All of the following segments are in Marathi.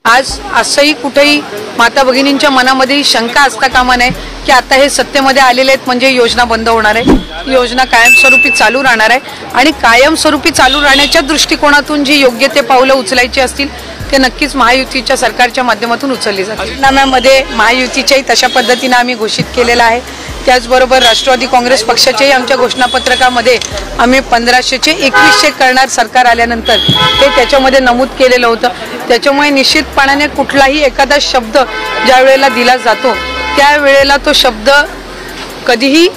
आज असंही कुठेही माता भगिनींच्या मनामध्ये शंका असता कामा नये की आता हे सत्तेमध्ये आलेले आहेत म्हणजे योजना बंद होणार आहे। योजना कायमस्वरूपी चालू राहणार आहे आणि कायमस्वरूपी चालू राहण्याच्या दृष्टिकोनातून जी योग्य ते पावलं उचलायची असतील ते नक्कीच महायुतीच्या सरकारच्या माध्यमातून उचलली जातील। जाहीरनाम्यामध्ये महायुतीच्याही तशा पद्धतीने आम्ही घोषित केलेला आहे। त्याचबरोबर राष्ट्रवादी काँग्रेस पक्षाच्याही आमच्या घोषणापत्रकामध्ये आम्ही 1500चे 2100 करणार सरकार आल्यानंतर हे त्याच्यामध्ये नमूद केलेलं होतं। त्याच्यामुळे निश्चितपणाने कुठलाही एखादा शब्द ज्या वेळेला दिला जातो त्यावेळेला तो शब्द कधीही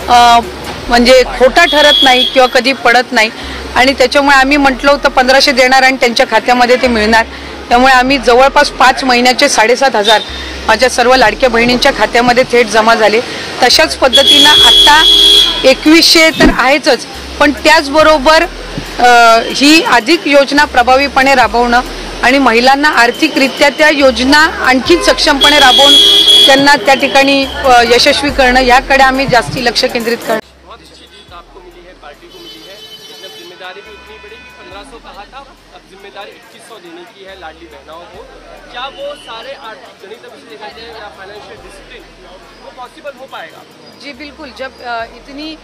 म्हणजे खोटा ठरत नाही किंवा कधी पडत नाही आणि त्याच्यामुळे आम्ही म्हटलं होतं 1500 देणार आणि त्यांच्या खात्यामध्ये ते मिळणार। त्यामुळे आम्ही जवळपास 5 महिन्याचे 7500 माझ्या सर्व लाडक्या बहिणींच्या खात्यामध्ये थेट जमा झाले। तशाच पद्धतीनं आता 2100 तर आहेच, पण त्याचबरोबर ही अधिक योजना प्रभावीपणे राबवणं आणि महिलांना आर्थिकरित्या त्या योजना आणखी सक्षमपणे राबवून त्यांना त्या ठिकाणी यशस्वी करणं याकडे आम्ही जास्ती लक्ष केंद्रित करणार। आपको मिली है, पार्टी को मिली है, जब जिम्मेदारी भी उतनी बड़ी 1500 कहा था, अब जिम्मेदारी 2100 देने की है लाडली बहनों को। क्या वो सारे आर्थिक गणित से देखा जाए या फाइनेंशियल डिसिप्लिन वो पॉसिबल हो पाएगा? जी बिल्कुल, जब इतनी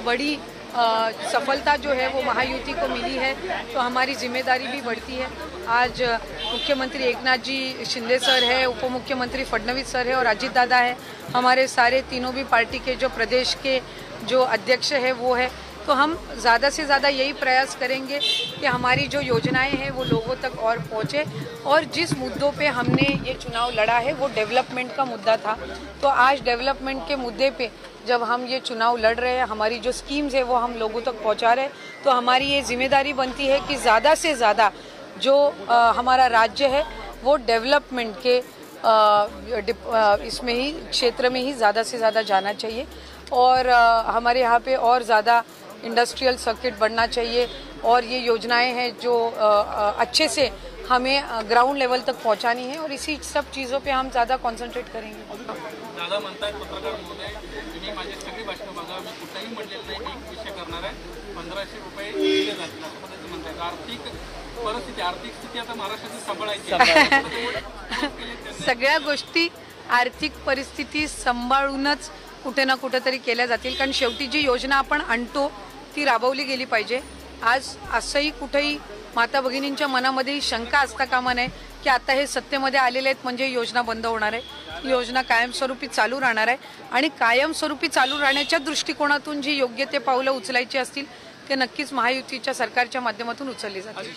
बड़ी सफलता जो है वो महायुति को मिली है तो हमारी जिम्मेदारी भी बढ़ती है। आज मुख्यमंत्री एकनाथ जी शिंदे सर है, उप मुख्यमंत्री फडणवीस सर है और अजीत दादा है, हमारे सारे तीनों भी पार्टी के जो प्रदेश के जो अध्यक्ष है वो है। तो हम ज़्यादा से ज़्यादा यही प्रयास करेंगे कि हमारी जो योजनाएं हैं वो लोगों तक और पहुँचे और जिस मुद्दों पे हमने ये चुनाव लड़ा है वो डेवलपमेंट का मुद्दा था। तो आज डेवलपमेंट के मुद्दे पे जब हम ये चुनाव लड़ रहे हैं, हमारी जो स्कीम्स है वो हम लोगों तक पहुँचा रहे हैं, तो हमारी ये जिम्मेदारी बनती है कि ज़्यादा से ज़्यादा जो हमारा राज्य है वो डेवलपमेंट के इसमें ही क्षेत्र में ही ज़्यादा से ज़्यादा जाना चाहिए और हमारे यहाँ पे और ज़्यादा इंडस्ट्रियल सर्किट बढ़ना चाहिए और ये योजनाएं हैं जो अच्छे से हमें ग्राउंड लेवल तक पहुंचानी है और इसी सब चीज़ों पे हम ज़्यादा कॉन्सन्ट्रेट करेंगे। दादा म्हणतात पत्रकार महोदय, तुम्ही माझी सगळी भाषण बघा, मी कुठेही म्हटलेलं नाही एक विषय करणार आहे, 1500 रुपये दिले जातील असं पद्धतीचं म्हणतात। आर्थिक स्थिती आता महाराष्ट्राची सांभाळायची सगळ्या गोष्टी आर्थिक परिस्थिती सांभाळूनच कुठे ना कुठेतरी केल्या जातील, कारण शेवटी जी योजना आपण आणतो ती राबवली गेली पाहिजे। आज असंही कुठेही माता भगिनींच्या मनामध्ये शंका असता कामा नये की आता हे सत्तेमध्ये आलेले आहेत म्हणजे योजना बंद होणार आहे। योजना कायमस्वरूपी चालू राहणार आहे आणि कायमस्वरूपी चालू राहण्याच्या दृष्टिकोनातून जी योग्य ते पावलं उचलायची असतील ते नक्कीच महायुतीच्या सरकारच्या माध्यमातून उचलली जातील।